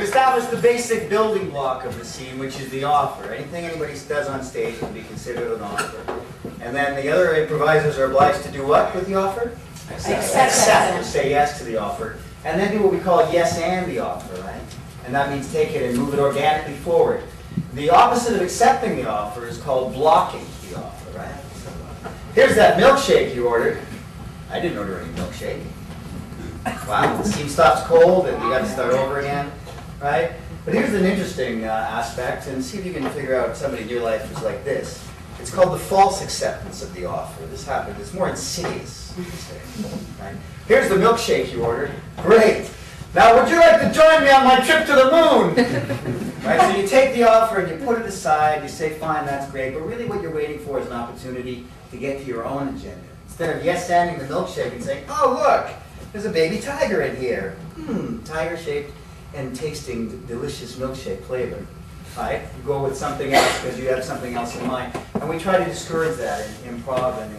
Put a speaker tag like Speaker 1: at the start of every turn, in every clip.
Speaker 1: establish the basic building block of the scene, which is the offer. Anything anybody does on stage can be considered an offer. And then the other improvisers are obliged to do what with the offer? Accept. Say yes to the offer. And then do what we call yes and the offer, right? And that means take it and move it organically forward. The opposite of accepting the offer is called blocking the offer, right? Here's that milkshake you ordered. I didn't order any milkshake. Wow, the scene stops cold and you got to start over again, right? But here's an interesting aspect, and see if you can figure out somebody in your life who's like this. It's called the false acceptance of the offer. This happens, it's more insidious, right? Here's the milkshake you ordered. Great. Now would you like to join me on my trip to the moon? Right, so you take the offer and you put it aside, you say, fine, that's great, but really what you're waiting for is an opportunity to get to your own agenda. Instead of yes-anding the milkshake and saying, oh look, there's a baby tiger in here. Tiger-shaped and tasting delicious milkshake flavor. Right? You go with something else because you have something else in mind. And we try to discourage that in improv and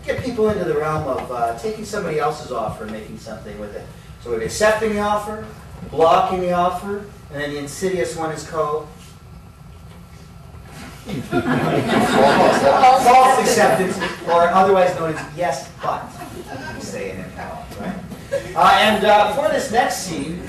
Speaker 1: get people into the realm of taking somebody else's offer and making something with it. So we're accepting the offer, blocking the offer, and then the insidious one is called false acceptance, or otherwise known as yes, but. We say in improv, right? And for this next scene,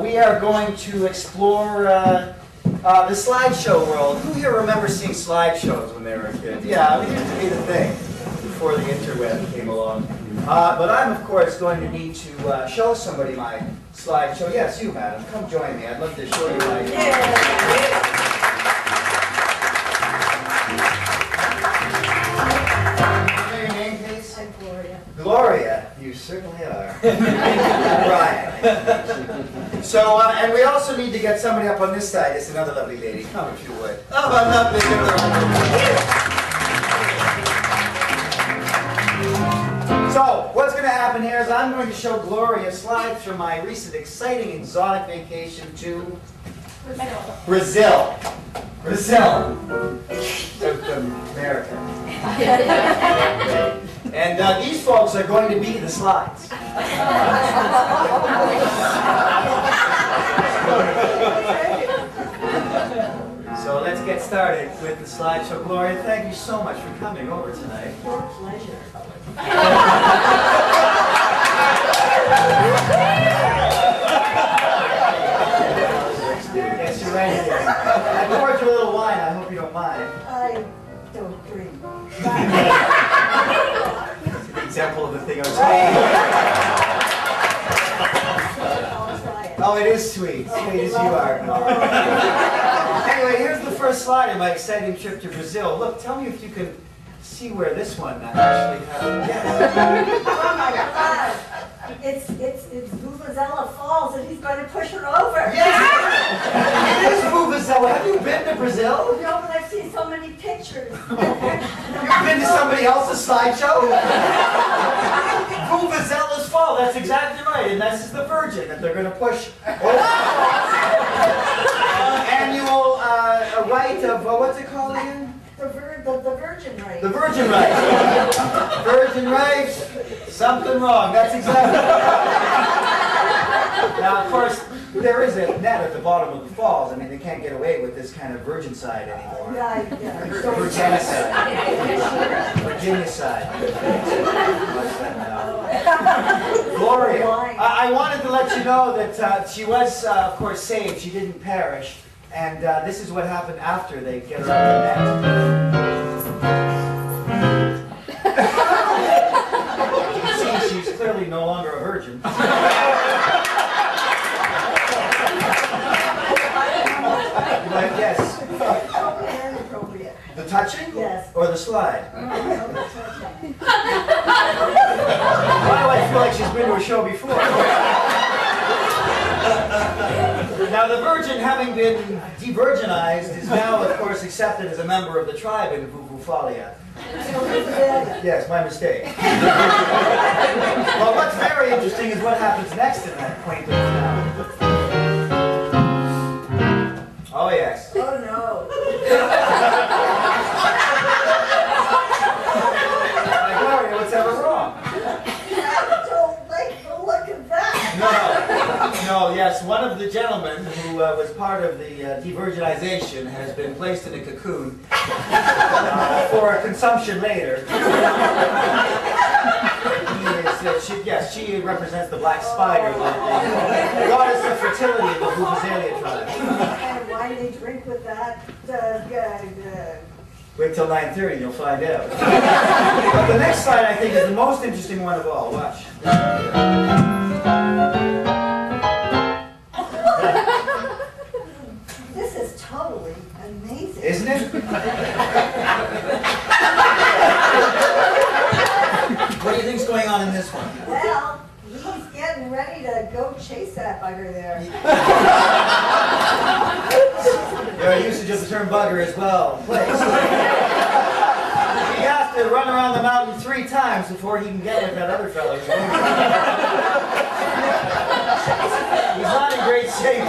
Speaker 1: we are going to explore the slideshow world. Who here remembers seeing slideshows when they were a kid? Yeah, it used to be the thing before the interweb came along. But I'm, of course, going to need to show somebody my slideshow. Yes, you, madam. Come join me. I'd love to show you my... Gloria, you certainly are. Right. So, and we also need to get somebody up on this side. It's another lovely lady. Come if you would. Oh, I'm not big enough. So, what's going to happen here is I'm going to show Gloria slides from my recent exciting exotic vacation to Brazil. Brazil. South America. And these folks are going to be the slides. So let's get started with the slideshow. Gloria, thank you so much for coming over tonight.
Speaker 2: Your pleasure.
Speaker 1: Yes, you're right. I poured you a little wine. I hope you don't mind.
Speaker 2: I don't drink.
Speaker 1: Example of the thing I was saying. Oh, it is sweet. Sweet as you are. Anyway, here's the first slide of my exciting trip to Brazil. Look, tell me if you can see where this one actually happened. Yes.
Speaker 2: Oh my God! It's Vuvuzela Falls, and he's going to push her over.
Speaker 1: Yes! It is Vuvuzela. Have you been to Brazil?
Speaker 2: No, but I've seen so many pictures.
Speaker 1: You've been to somebody else's slideshow? Vuvuzela's Fall. That's exactly right. And this is the Virgin that they're going to push over. Annual rite of, what's it called again?
Speaker 2: The Virgin Rite.
Speaker 1: The Virgin Rite. Virgin Rite. Something wrong. That's exactly right. Now, of course, there is a net at the bottom of the falls. I mean, they can't get away with this kind of virgin side anymore.
Speaker 2: Yeah.
Speaker 1: Virginia side. Virginia side. Gloria, I wanted to let you know that she was, of course, saved. She didn't perish. And this is what happened after they get her out of the net. See, she's clearly no longer a virgin. But yes.
Speaker 2: Inappropriate.
Speaker 1: The touching?
Speaker 2: Yes.
Speaker 1: Or the slide?
Speaker 2: The touching.
Speaker 1: Why do I feel like she's been to a show before? Now, the virgin, having been de-virginized, is now, of course, accepted as a member of the tribe in Vuvufalia. Yes, my mistake. Well, what's very interesting is what happens next in that quaint little town. Oh, yes.
Speaker 2: Oh no.
Speaker 1: Gloria, what's ever wrong?
Speaker 2: I don't like the look of that.
Speaker 1: No, yes, one of elderly gentleman who was part of the de-virginization has been placed in a cocoon for consumption later. She represents the black spider, the goddess of fertility of the Vuvuzelia tribe.
Speaker 2: And why they drink with that?
Speaker 1: Wait till 9:30, you'll find out. But the next slide, I think, is the most interesting one of all. Watch.
Speaker 2: This is totally amazing.
Speaker 1: Isn't it? What do you think's going on in this one?
Speaker 2: Well, he's getting ready to go chase that bugger there.
Speaker 1: Your usage of the term bugger is well placed. He has to run around the mountain 3 times before he can get with that other fellow. He's not in great shape.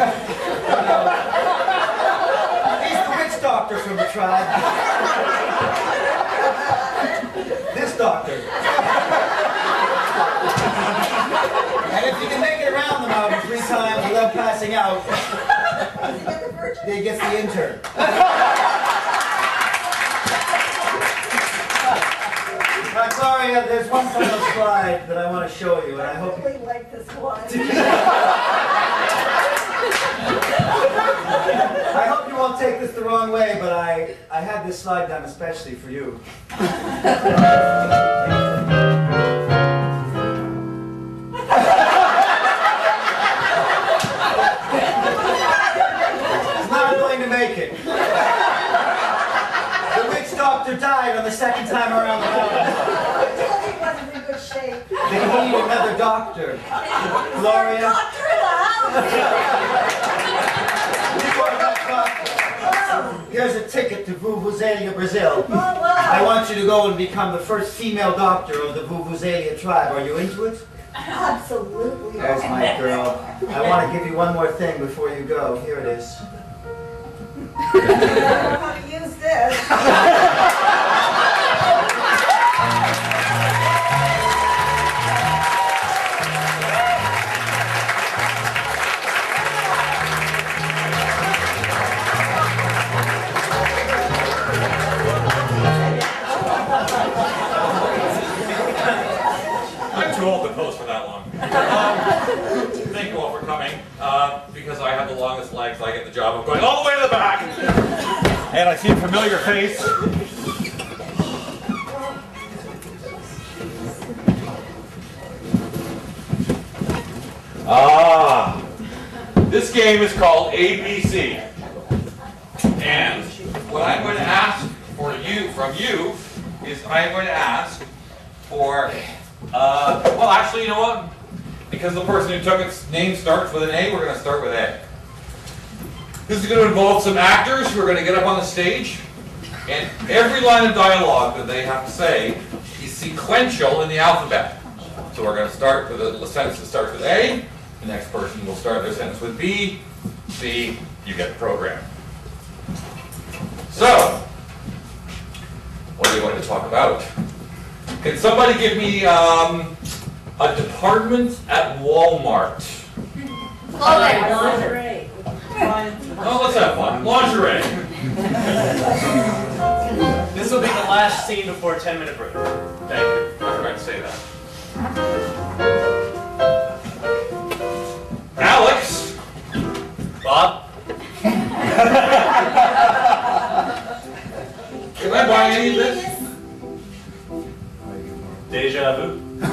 Speaker 1: He's the witch doctor from the tribe. This doctor. And if you can make it around the mountain 3 times without passing out, he gets the intern. I'm sorry, there's one final slide that I want to show you, and I hope.
Speaker 2: I really like this one.
Speaker 1: I hope you won't take this the wrong way, but I had this slide done especially for you. It's not going to make it. The witch doctor died on the 2nd time around the mountain.
Speaker 2: I told you he wasn't in good shape.
Speaker 1: They need another doctor. Gloria.
Speaker 2: Doctor in the house.
Speaker 1: You are that doctor. Here's a ticket to Vuvuzelia, Brazil.
Speaker 2: Oh, wow.
Speaker 1: I want you to go and become the first female doctor of the Vuvuzelia tribe. Are you into it?
Speaker 2: Absolutely.
Speaker 1: There's my girl. I want to give you one more thing before you go. Here it is.
Speaker 2: I don't know how to use this.
Speaker 3: I'm too old to pose for that long. Thank you all for coming. Because I have the longest legs, I get the job of going all the way to the back. And I see a familiar face. This game is called ABC. And what I'm going to ask from you is I'm going to ask for, well, actually, you know what? Because the person who took its name starts with an A, we're going to start with A. This is going to involve some actors who are going to get up on the stage, and every line of dialogue that they have to say is sequential in the alphabet. So we're going to start with a sentence that starts with A. The next person will start their sentence with B. C. You get the program. So, what are we going to talk about? Can somebody give me a department at Walmart?
Speaker 2: Lingerie.
Speaker 3: Oh, let's have fun. Lingerie.
Speaker 4: This will be the last scene before 10-minute break.
Speaker 3: Thank you. I forgot to say that. Alex.
Speaker 4: Bob?
Speaker 3: Can I buy any of this?
Speaker 4: Deja vu?
Speaker 5: I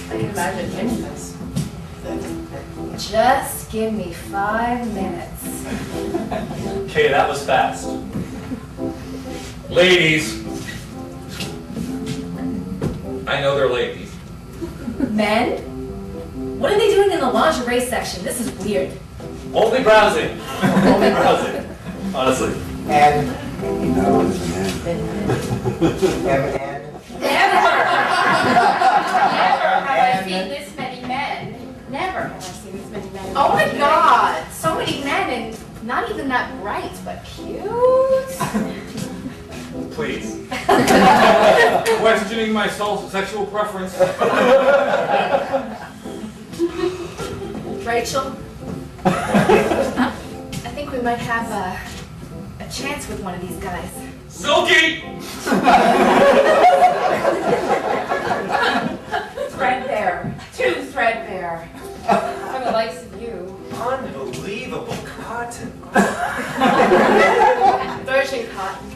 Speaker 5: can imagine doing this. Just give me 5 minutes.
Speaker 4: Okay, that was fast.
Speaker 3: Ladies. I know they're ladies.
Speaker 5: Men? What are they doing in the lingerie section? This is weird.
Speaker 4: Only browsing. Only browsing. Honestly.
Speaker 1: And
Speaker 6: No, it's an end.
Speaker 5: Never have I seen this many men. Never have I seen this many men. Oh my God! So many men and not even that bright, but cute.
Speaker 4: Please.
Speaker 3: Questioning my sexual preference.
Speaker 5: Rachel, I think we might have a chance with one of these guys.
Speaker 3: Silky!
Speaker 5: Threadbare. Too threadbare. For the likes of you.
Speaker 1: Unbelievable cotton.
Speaker 5: Virgin cotton.